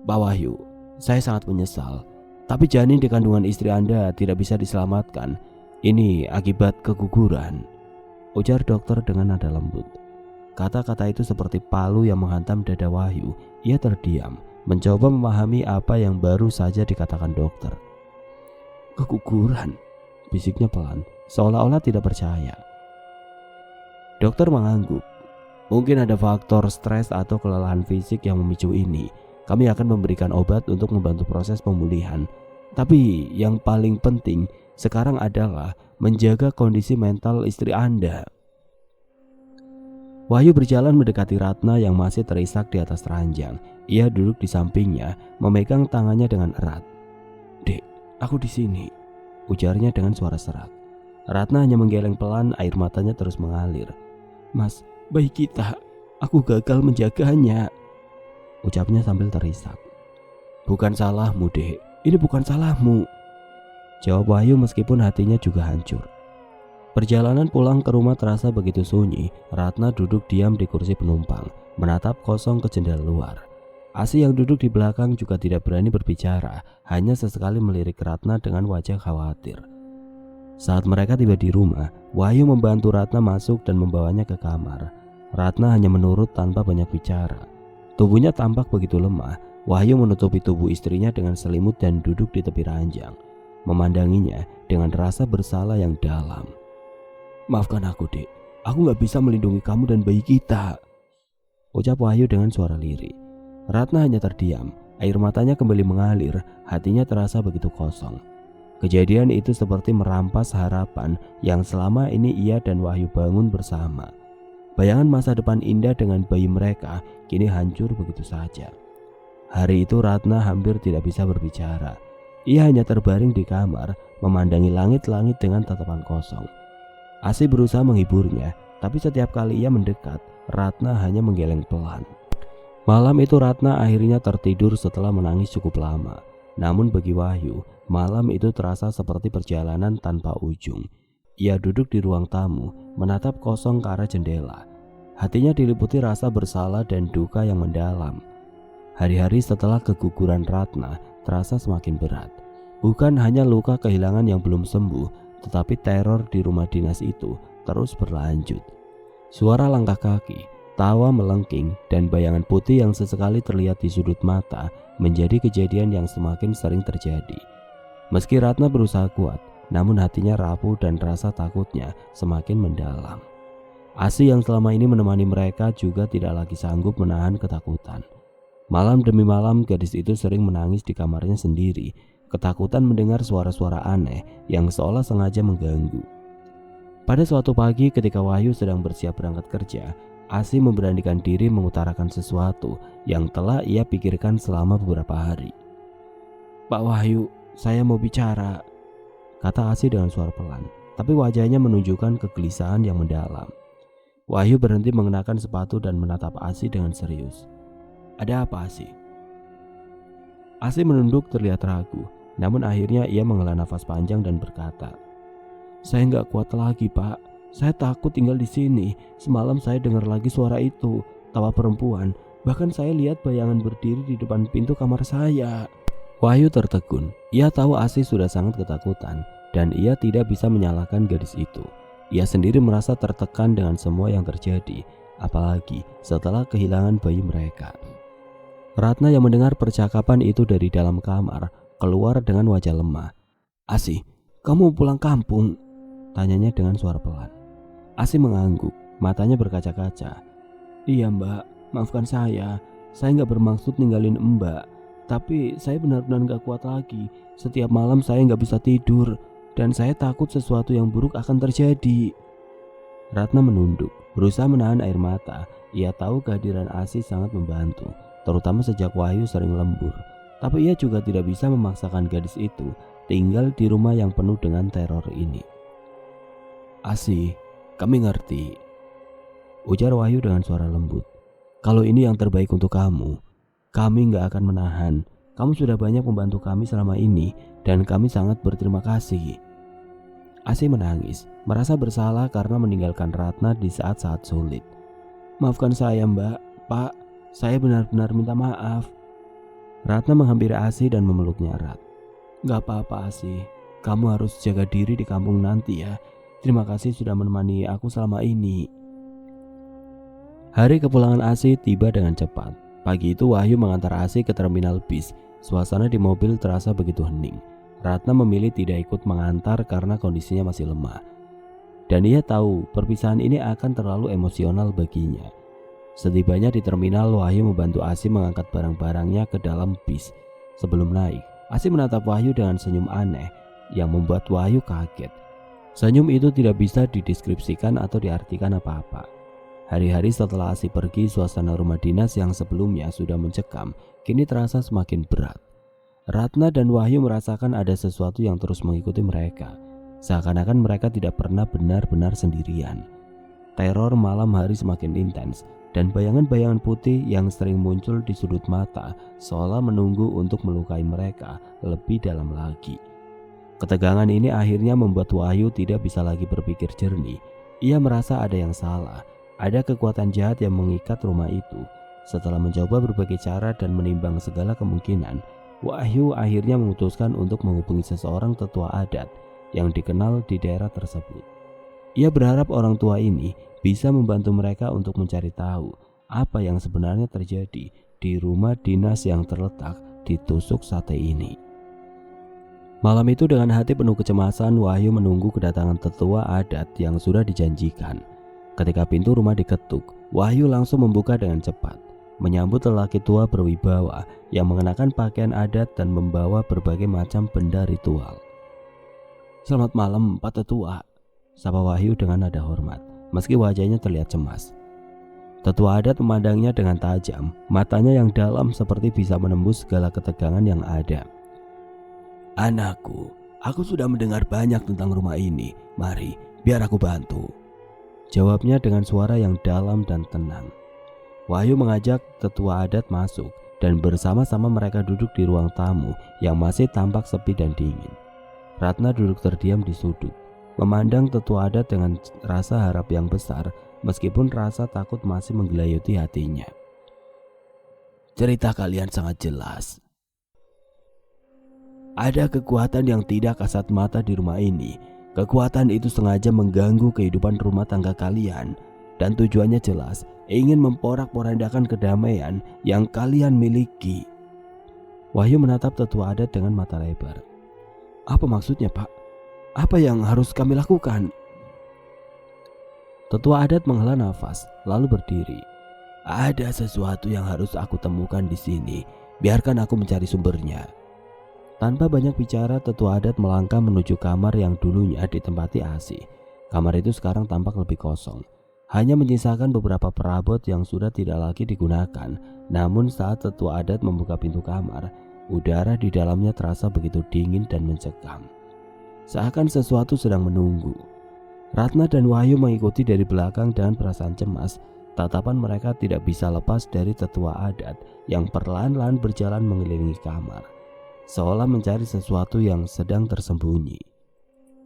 S1: "Pak Wahyu, saya sangat menyesal, tapi janin di kandungan istri Anda tidak bisa diselamatkan. Ini akibat keguguran," ujar dokter dengan nada lembut. Kata-kata itu seperti palu yang menghantam dada Wahyu. Ia terdiam, mencoba memahami apa yang baru saja dikatakan dokter. "Keguguran," bisiknya pelan, seolah-olah tidak percaya. Dokter mengangguk. "Mungkin ada faktor stres atau kelelahan fisik yang memicu ini. Kami akan memberikan obat untuk membantu proses pemulihan. Tapi yang paling penting sekarang adalah menjaga kondisi mental istri Anda." Wahyu berjalan mendekati Ratna yang masih terisak di atas ranjang. Ia duduk di sampingnya, memegang tangannya dengan erat. "Dek, aku di sini," ujarnya dengan suara serak. Ratna hanya menggeleng pelan, air matanya terus mengalir. "Mas, bayi kita, aku gagal menjaganya," ucapnya sambil terisak. "Bukan salahmu, Dek. Ini bukan salahmu," jawab Wahyu meskipun hatinya juga hancur. Perjalanan pulang ke rumah terasa begitu sunyi. Ratna duduk diam di kursi penumpang, menatap kosong ke jendela luar. Asih yang duduk di belakang juga tidak berani berbicara, hanya sesekali melirik Ratna dengan wajah khawatir. Saat mereka tiba di rumah, Wahyu membantu Ratna masuk dan membawanya ke kamar. Ratna hanya menurut tanpa banyak bicara. Tubuhnya tampak begitu lemah. Wahyu menutupi tubuh istrinya dengan selimut dan duduk di tepi ranjang, memandanginya dengan rasa bersalah yang dalam. "Maafkan aku, Dek. Aku gak bisa melindungi kamu dan bayi kita," ucap Wahyu dengan suara lirih. Ratna hanya terdiam. Air matanya kembali mengalir. Hatinya terasa begitu kosong. Kejadian itu seperti merampas harapan yang selama ini ia dan Wahyu bangun bersama. Bayangan masa depan indah dengan bayi mereka kini hancur begitu saja. Hari itu Ratna hampir tidak bisa berbicara. Ia hanya terbaring di kamar, memandangi langit-langit dengan tatapan kosong. Asi berusaha menghiburnya, tapi setiap kali ia mendekat, Ratna hanya menggeleng pelan. Malam itu Ratna akhirnya tertidur setelah menangis cukup lama. Namun bagi Wahyu, malam itu terasa seperti perjalanan tanpa ujung. Ia duduk di ruang tamu, menatap kosong ke arah jendela. Hatinya diliputi rasa bersalah dan duka yang mendalam. Hari-hari setelah keguguran Ratna terasa semakin berat. Bukan hanya luka kehilangan yang belum sembuh, tetapi teror di rumah dinas itu terus berlanjut. Suara langkah kaki, tawa melengking, dan bayangan putih yang sesekali terlihat di sudut mata menjadi kejadian yang semakin sering terjadi. Meski Ratna berusaha kuat, namun hatinya rapuh dan rasa takutnya semakin mendalam. Asi yang selama ini menemani mereka juga tidak lagi sanggup menahan ketakutan. Malam demi malam gadis itu sering menangis di kamarnya sendiri, ketakutan mendengar suara-suara aneh yang seolah sengaja mengganggu. Pada suatu pagi ketika Wahyu sedang bersiap berangkat kerja, Asi memberanikan diri mengutarakan sesuatu yang telah ia pikirkan selama beberapa hari. "Pak Wahyu, saya mau bicara," kata Asi dengan suara pelan, tapi wajahnya menunjukkan kegelisahan yang mendalam. Wahyu berhenti mengenakan sepatu dan menatap Asi dengan serius. "Ada apa, Asi?" Asi menunduk terlihat ragu, namun akhirnya ia menghela nafas panjang dan berkata, "Saya nggak kuat lagi, Pak. Saya takut tinggal di sini. Semalam saya dengar lagi suara itu, tawa perempuan. Bahkan saya lihat bayangan berdiri di depan pintu kamar saya." Wahyu tertegun. Ia tahu Asi sudah sangat ketakutan dan ia tidak bisa menyalahkan gadis itu. Ia sendiri merasa tertekan dengan semua yang terjadi, apalagi setelah kehilangan bayi mereka. Ratna yang mendengar percakapan itu dari dalam kamar keluar dengan wajah lemah. "Asi, kamu pulang kampung?" tanyanya dengan suara pelan. Asi mengangguk, matanya berkaca-kaca. "Iya Mbak, maafkan saya nggak bermaksud ninggalin Mbak. Tapi saya benar-benar gak kuat lagi. Setiap malam saya gak bisa tidur, dan saya takut sesuatu yang buruk akan terjadi." Ratna menunduk, berusaha menahan air mata. Ia tahu kehadiran Asi sangat membantu, terutama sejak Wahyu sering lembur. Tapi ia juga tidak bisa memaksakan gadis itu tinggal di rumah yang penuh dengan teror ini. "Asi, kami ngerti," ujar Wahyu dengan suara lembut. "Kalau ini yang terbaik untuk kamu, kami gak akan menahan. Kamu sudah banyak membantu kami selama ini, dan kami sangat berterima kasih." Asi menangis, merasa bersalah karena meninggalkan Ratna di saat-saat sulit. "Maafkan saya Mbak, Pak, saya benar-benar minta maaf." Ratna menghampiri Asi dan memeluknya erat. "Gak apa-apa Asi, kamu harus jaga diri di kampung nanti ya. Terima kasih sudah menemani aku selama ini." Hari kepulangan Asi tiba dengan cepat. Pagi itu Wahyu mengantar Asi ke terminal bis. Suasana di mobil terasa begitu hening. Ratna memilih tidak ikut mengantar karena kondisinya masih lemah. Dan ia tahu perpisahan ini akan terlalu emosional baginya. Setibanya di terminal, Wahyu membantu Asi mengangkat barang-barangnya ke dalam bis. Sebelum naik, Asi menatap Wahyu dengan senyum aneh yang membuat Wahyu kaget. Senyum itu tidak bisa dideskripsikan atau diartikan apa-apa. Hari-hari setelah Asi pergi, suasana rumah dinas yang sebelumnya sudah mencekam kini terasa semakin berat. Ratna dan Wahyu merasakan ada sesuatu yang terus mengikuti mereka, seakan-akan mereka tidak pernah benar-benar sendirian. Teror malam hari semakin intens, dan bayangan-bayangan putih yang sering muncul di sudut mata seolah menunggu untuk melukai mereka lebih dalam lagi. Ketegangan ini akhirnya membuat Wahyu tidak bisa lagi berpikir jernih. Ia merasa ada yang salah, ada kekuatan jahat yang mengikat rumah itu. Setelah mencoba berbagai cara dan menimbang segala kemungkinan, Wahyu akhirnya memutuskan untuk menghubungi seseorang tetua adat yang dikenal di daerah tersebut. Ia berharap orang tua ini bisa membantu mereka untuk mencari tahu apa yang sebenarnya terjadi di rumah dinas yang terletak di tusuk sate ini. Malam itu dengan hati penuh kecemasan, Wahyu menunggu kedatangan tetua adat yang sudah dijanjikan. Ketika pintu rumah diketuk, Wahyu langsung membuka dengan cepat, menyambut lelaki tua berwibawa yang mengenakan pakaian adat dan membawa berbagai macam benda ritual. "Selamat malam, Pak Tetua," sapa Wahyu dengan nada hormat, meski wajahnya terlihat cemas. Tetua adat memandangnya dengan tajam, matanya yang dalam seperti bisa menembus segala ketegangan yang ada. "Anakku, aku sudah mendengar banyak tentang rumah ini. Mari, biar aku bantu," jawabnya dengan suara yang dalam dan tenang. Wahyu mengajak tetua adat masuk dan bersama-sama mereka duduk di ruang tamu yang masih tampak sepi dan dingin. Ratna duduk terdiam di sudut, memandang tetua adat dengan rasa harap yang besar, meskipun rasa takut masih menggelayuti hatinya. "Cerita kalian sangat jelas. Ada kekuatan yang tidak kasat mata di rumah ini. Kekuatan itu sengaja mengganggu kehidupan rumah tangga kalian, dan tujuannya jelas, ingin memporak-porandakan kedamaian yang kalian miliki." Wahyu menatap tetua adat dengan mata lebar. "Apa maksudnya, Pak? Apa yang harus kami lakukan?" Tetua adat menghela nafas, lalu berdiri. "Ada sesuatu yang harus aku temukan di sini. Biarkan aku mencari sumbernya." Tanpa banyak bicara, tetua adat melangkah menuju kamar yang dulunya ditempati Asih. Kamar itu sekarang tampak lebih kosong, hanya menyisakan beberapa perabot yang sudah tidak lagi digunakan. Namun saat tetua adat membuka pintu kamar, udara di dalamnya terasa begitu dingin dan mencekam, seakan sesuatu sedang menunggu. Ratna dan Wahyu mengikuti dari belakang dengan perasaan cemas. Tatapan mereka tidak bisa lepas dari tetua adat yang perlahan-lahan berjalan mengelilingi kamar, seolah mencari sesuatu yang sedang tersembunyi.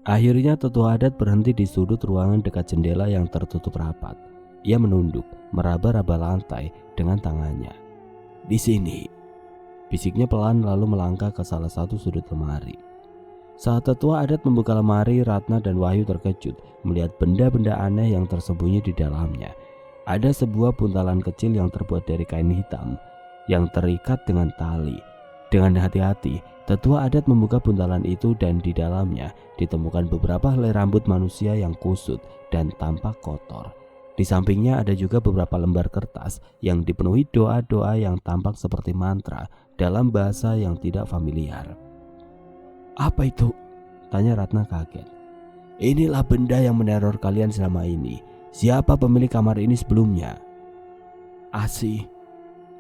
S1: Akhirnya tetua adat berhenti di sudut ruangan dekat jendela yang tertutup rapat. Ia menunduk, meraba-raba lantai dengan tangannya. "Di sini," bisiknya pelan, lalu melangkah ke salah satu sudut lemari. Saat tetua adat membuka lemari, Ratna dan Wahyu terkejut melihat benda-benda aneh yang tersembunyi di dalamnya. Ada sebuah buntalan kecil yang terbuat dari kain hitam yang terikat dengan tali. Dengan hati-hati, tetua adat membuka buntalan itu dan di dalamnya ditemukan beberapa helai rambut manusia yang kusut dan tampak kotor. Di sampingnya ada juga beberapa lembar kertas yang dipenuhi doa-doa yang tampak seperti mantra dalam bahasa yang tidak familiar. "Apa itu?" tanya Ratna kaget. "Inilah benda yang meneror kalian selama ini. Siapa pemilik kamar ini sebelumnya?" "Asih,"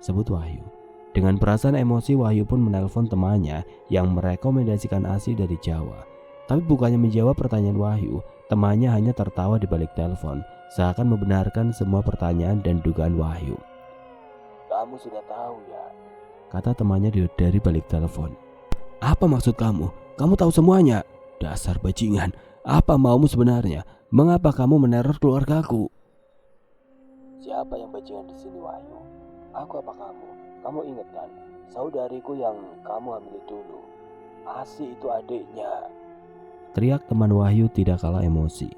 S1: sebut Wahyu. Dengan perasaan emosi, Wahyu pun menelpon temannya yang merekomendasikan Asih dari Jawa. Tapi bukannya menjawab pertanyaan Wahyu, temannya hanya tertawa di balik telepon, seakan membenarkan semua pertanyaan dan dugaan Wahyu. "Kamu sudah tahu ya?" kata temannya dari balik telepon. "Apa maksud kamu? Kamu tahu semuanya? Dasar bajingan, apa maumu sebenarnya? Mengapa kamu meneror keluargaku?" "Siapa yang bajingan di sini, Wahyu? Aku apa kamu? Kamu ingat kan, saudariku yang kamu hamili dulu. Asih itu adiknya," teriak teman Wahyu tidak kalah emosi.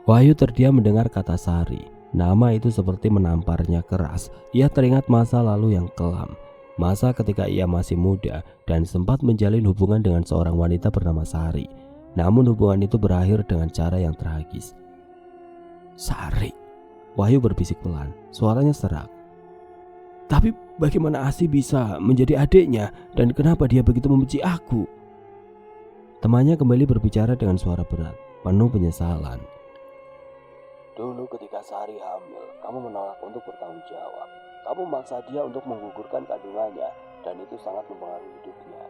S1: Wahyu terdiam mendengar kata Sari. Nama itu seperti menamparnya keras. Ia teringat masa lalu yang kelam, masa ketika ia masih muda dan sempat menjalin hubungan dengan seorang wanita bernama Sari. Namun hubungan itu berakhir dengan cara yang tragis. "Sari," Wahyu berbisik pelan, suaranya serak. "Tapi bagaimana Asih bisa menjadi adiknya dan kenapa dia begitu membenci aku?" Temannya kembali berbicara dengan suara berat, penuh penyesalan. "Dulu ketika Sari hamil, kamu menolak untuk bertanggung jawab. Kamu memaksa dia untuk menggugurkan kandungannya dan itu sangat mempengaruhi hidupnya.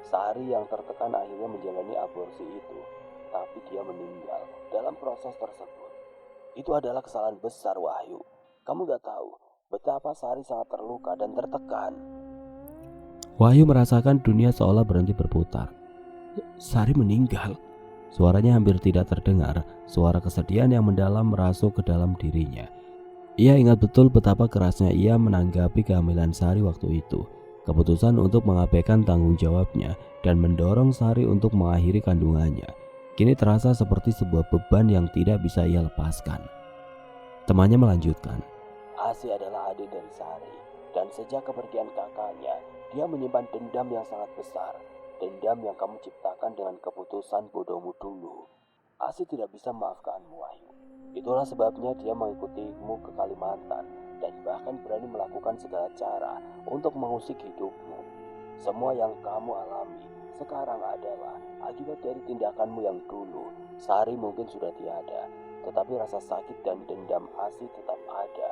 S1: Sari yang tertekan akhirnya menjalani aborsi itu, tapi dia meninggal dalam proses tersebut. Itu adalah kesalahan besar, Wahyu. Kamu gak tahu betapa Sari sangat terluka dan tertekan." Wahyu merasakan dunia seolah berhenti berputar. "Sari meninggal?" Suaranya hampir tidak terdengar. Suara kesedihan yang mendalam merasuk ke dalam dirinya. Ia ingat betul betapa kerasnya ia menanggapi kehamilan Sari waktu itu. Keputusan untuk mengabaikan tanggung jawabnya dan mendorong Sari untuk mengakhiri kandungannya kini terasa seperti sebuah beban yang tidak bisa ia lepaskan. Temannya melanjutkan, Asi adalah adik dari Sari, dan sejak kepergian kakaknya, dia menyimpan dendam yang sangat besar. Dendam yang kamu ciptakan dengan keputusan bodohmu dulu. Asi tidak bisa memaafkanmu, Wahyu. Itulah sebabnya dia mengikutimu ke Kalimantan dan bahkan berani melakukan segala cara untuk mengusik hidupmu. Semua yang kamu alami sekarang adalah akibat dari tindakanmu yang dulu. Sari mungkin sudah tiada, tetapi rasa sakit dan dendam Asi tetap ada.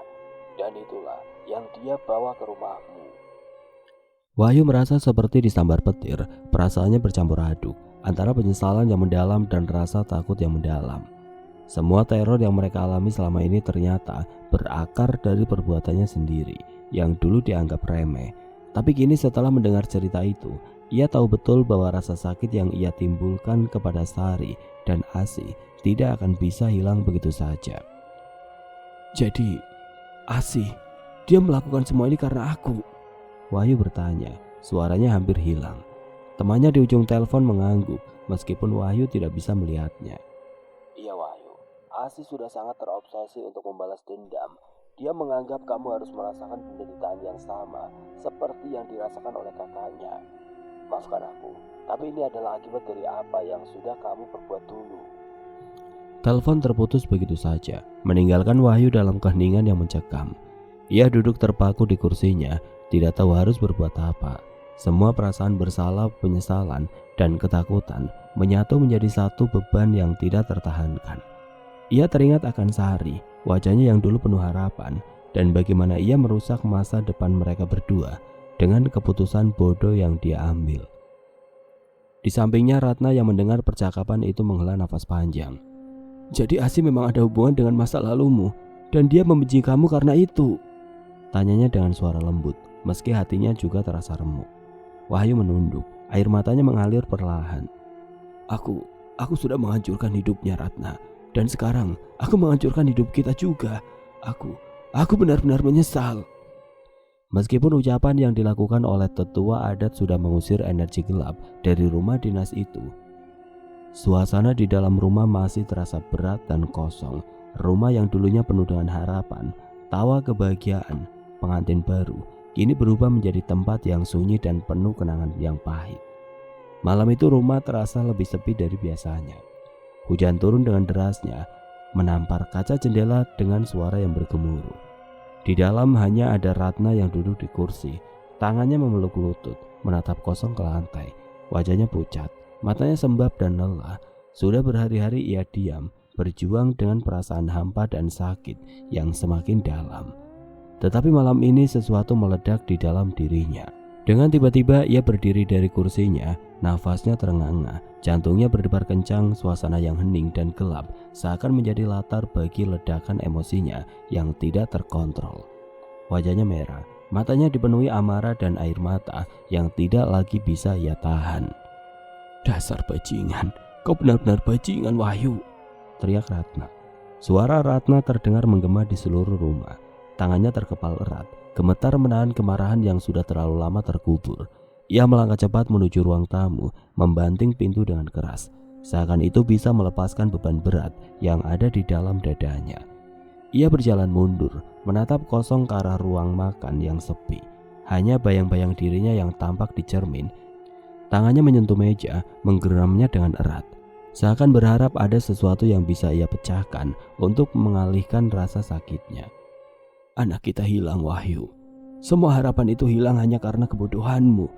S1: Dan itulah yang dia bawa ke rumahmu. Wahyu merasa seperti disambar petir. Perasaannya bercampur aduk antara penyesalan yang mendalam dan rasa takut yang mendalam. Semua teror yang mereka alami selama ini ternyata berakar dari perbuatannya sendiri yang dulu dianggap remeh. Tapi kini setelah mendengar cerita itu, ia tahu betul bahwa rasa sakit yang ia timbulkan kepada Sari dan Asi tidak akan bisa hilang begitu saja. Jadi, Asi, dia melakukan semua ini karena aku? Wahyu bertanya, suaranya hampir hilang. Temannya di ujung telepon mengangguk meskipun Wahyu tidak bisa melihatnya. Iya Wahyu, Asi sudah sangat terobsesi untuk membalas dendam. Dia menganggap kamu harus merasakan penderitaan yang sama seperti yang dirasakan oleh kakaknya. Maafkan aku, tapi ini adalah akibat dari apa yang sudah kamu perbuat dulu. Telepon terputus begitu saja, meninggalkan Wahyu dalam keheningan yang mencekam. Ia duduk terpaku di kursinya, tidak tahu harus berbuat apa. Semua perasaan bersalah, penyesalan, dan ketakutan menyatu menjadi satu beban yang tidak tertahankan. Ia teringat akan Sari, wajahnya yang dulu penuh harapan, dan bagaimana ia merusak masa depan mereka berdua dengan keputusan bodoh yang dia ambil. Di sampingnya Ratna yang mendengar percakapan itu menghela nafas panjang. Jadi Asi memang ada hubungan dengan masa lalumu, dan dia membenci kamu karena itu? Tanyanya dengan suara lembut, meski hatinya juga terasa remuk. Wahyu menunduk, air matanya mengalir perlahan. Aku sudah menghancurkan hidupnya Ratna, dan sekarang aku menghancurkan hidup kita juga. Aku benar-benar menyesal. Meskipun ucapan yang dilakukan oleh tetua adat sudah mengusir energi gelap dari rumah dinas itu, suasana di dalam rumah masih terasa berat dan kosong. Rumah yang dulunya penuh dengan harapan, tawa kebahagiaan, pengantin baru, kini berubah menjadi tempat yang sunyi dan penuh kenangan yang pahit. Malam itu rumah terasa lebih sepi dari biasanya. Hujan turun dengan derasnya, menampar kaca jendela dengan suara yang bergemuruh. Di dalam hanya ada Ratna yang duduk di kursi, tangannya memeluk lutut, menatap kosong ke lantai. Wajahnya pucat, matanya sembab dan lelah. Sudah berhari-hari ia diam, berjuang dengan perasaan hampa dan sakit yang semakin dalam. Tetapi malam ini sesuatu meledak di dalam dirinya. Dengan tiba-tiba ia berdiri dari kursinya, nafasnya terengah-engah, jantungnya berdebar kencang, suasana yang hening dan gelap seakan menjadi latar bagi ledakan emosinya yang tidak terkontrol. Wajahnya merah, matanya dipenuhi amarah dan air mata yang tidak lagi bisa ia tahan. Dasar bajingan, kau benar-benar bajingan Wahyu, teriak Ratna. Suara Ratna terdengar menggema di seluruh rumah. Tangannya terkepal erat, gemetar menahan kemarahan yang sudah terlalu lama terkubur. Ia melangkah cepat menuju ruang tamu, membanting pintu dengan keras. Seakan itu bisa melepaskan beban berat yang ada di dalam dadanya. Ia berjalan mundur, menatap kosong ke arah ruang makan yang sepi. Hanya bayang-bayang dirinya yang tampak di cermin. Tangannya menyentuh meja, menggeramnya dengan erat. Seakan berharap ada sesuatu yang bisa ia pecahkan untuk mengalihkan rasa sakitnya. Anak kita hilang Wahyu. Semua harapan itu hilang hanya karena kebodohanmu.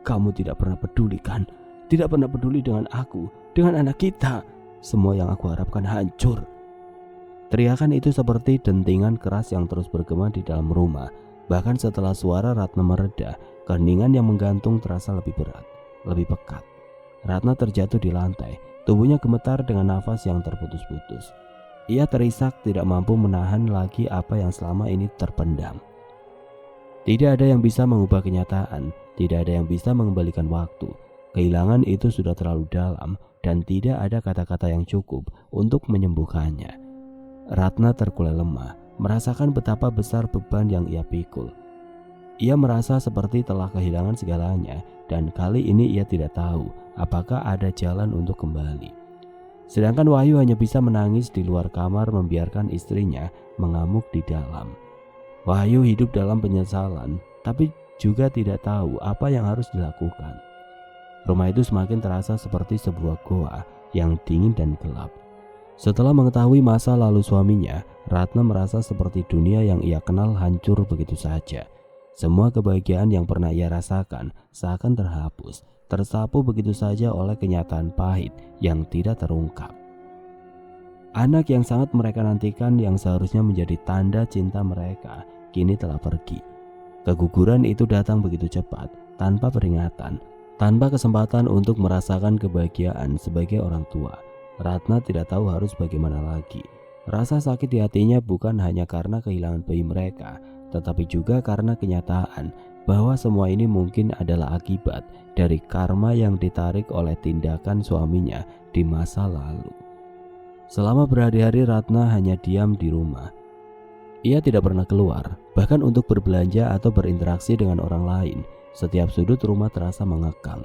S1: Kamu tidak pernah pedulikan, tidak pernah peduli dengan aku, dengan anak kita. Semua yang aku harapkan hancur. Teriakan itu seperti dentingan keras yang terus bergema di dalam rumah. Bahkan setelah suara Ratna mereda, keheningan yang menggantung terasa lebih berat, lebih pekat. Ratna terjatuh di lantai, tubuhnya gemetar dengan nafas yang terputus-putus. Ia terisak, tidak mampu menahan lagi apa yang selama ini terpendam. Tidak ada yang bisa mengubah kenyataan, tidak ada yang bisa mengembalikan waktu. Kehilangan itu sudah terlalu dalam dan tidak ada kata-kata yang cukup untuk menyembuhkannya. Ratna terkulai lemah, merasakan betapa besar beban yang ia pikul. Ia merasa seperti telah kehilangan segalanya dan kali ini ia tidak tahu apakah ada jalan untuk kembali. Sedangkan Wahyu hanya bisa menangis di luar kamar membiarkan istrinya mengamuk di dalam. Wahyu hidup dalam penyesalan tapi juga tidak tahu apa yang harus dilakukan. Rumah itu semakin terasa seperti sebuah goa yang dingin dan gelap. Setelah mengetahui masa lalu suaminya, Ratna merasa seperti dunia yang ia kenal hancur begitu saja. Semua kebahagiaan yang pernah ia rasakan seakan terhapus, tersapu begitu saja oleh kenyataan pahit yang tidak terungkap. Anak yang sangat mereka nantikan yang seharusnya menjadi tanda cinta mereka kini telah pergi. Keguguran itu datang begitu cepat, tanpa peringatan, tanpa kesempatan untuk merasakan kebahagiaan sebagai orang tua. Ratna tidak tahu harus bagaimana lagi. Rasa sakit di hatinya bukan hanya karena kehilangan bayi mereka, tetapi juga karena kenyataan bahwa semua ini mungkin adalah akibat dari karma yang ditarik oleh tindakan suaminya di masa lalu. Selama berhari-hari Ratna hanya diam di rumah. Ia tidak pernah keluar, bahkan untuk berbelanja atau berinteraksi dengan orang lain. Setiap sudut rumah terasa mengekang,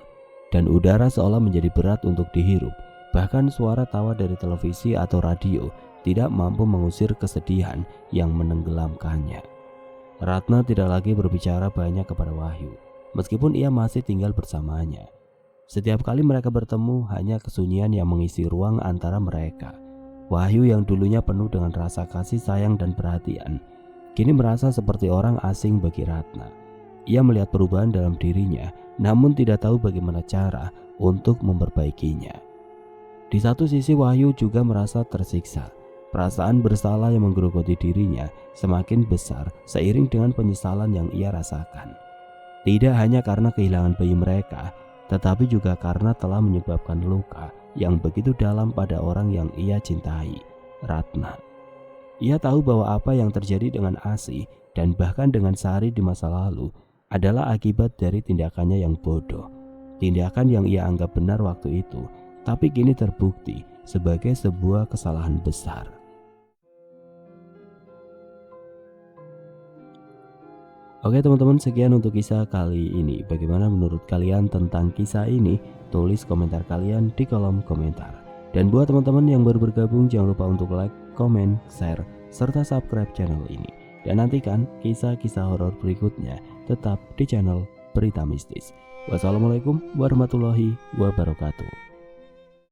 S1: dan udara seolah menjadi berat untuk dihirup. Bahkan suara tawa dari televisi atau radio tidak mampu mengusir kesedihan yang menenggelamkannya. Ratna tidak lagi berbicara banyak kepada Wahyu, meskipun ia masih tinggal bersamanya. Setiap kali mereka bertemu, hanya kesunyian yang mengisi ruang antara mereka. Wahyu yang dulunya penuh dengan rasa kasih sayang dan perhatian, kini merasa seperti orang asing bagi Ratna. Ia melihat perubahan dalam dirinya, namun tidak tahu bagaimana cara untuk memperbaikinya. Di satu sisi Wahyu juga merasa tersiksa. Perasaan bersalah yang menggerogoti dirinya semakin besar seiring dengan penyesalan yang ia rasakan. Tidak hanya karena kehilangan bayi mereka, tetapi juga karena telah menyebabkan luka yang begitu dalam pada orang yang ia cintai, Ratna. Ia tahu bahwa apa yang terjadi dengan Asih dan bahkan dengan Sari di masa lalu adalah akibat dari tindakannya yang bodoh. Tindakan yang ia anggap benar waktu itu, tapi kini terbukti sebagai sebuah kesalahan besar. Oke teman-teman, sekian untuk kisah kali ini. Bagaimana menurut kalian tentang kisah ini? Tulis komentar kalian di kolom komentar. Dan buat teman-teman yang baru bergabung, jangan lupa untuk like, komen, share, serta subscribe channel ini. Dan nantikan kisah-kisah horor berikutnya tetap di channel Berita Mistis. Wassalamualaikum warahmatullahi wabarakatuh.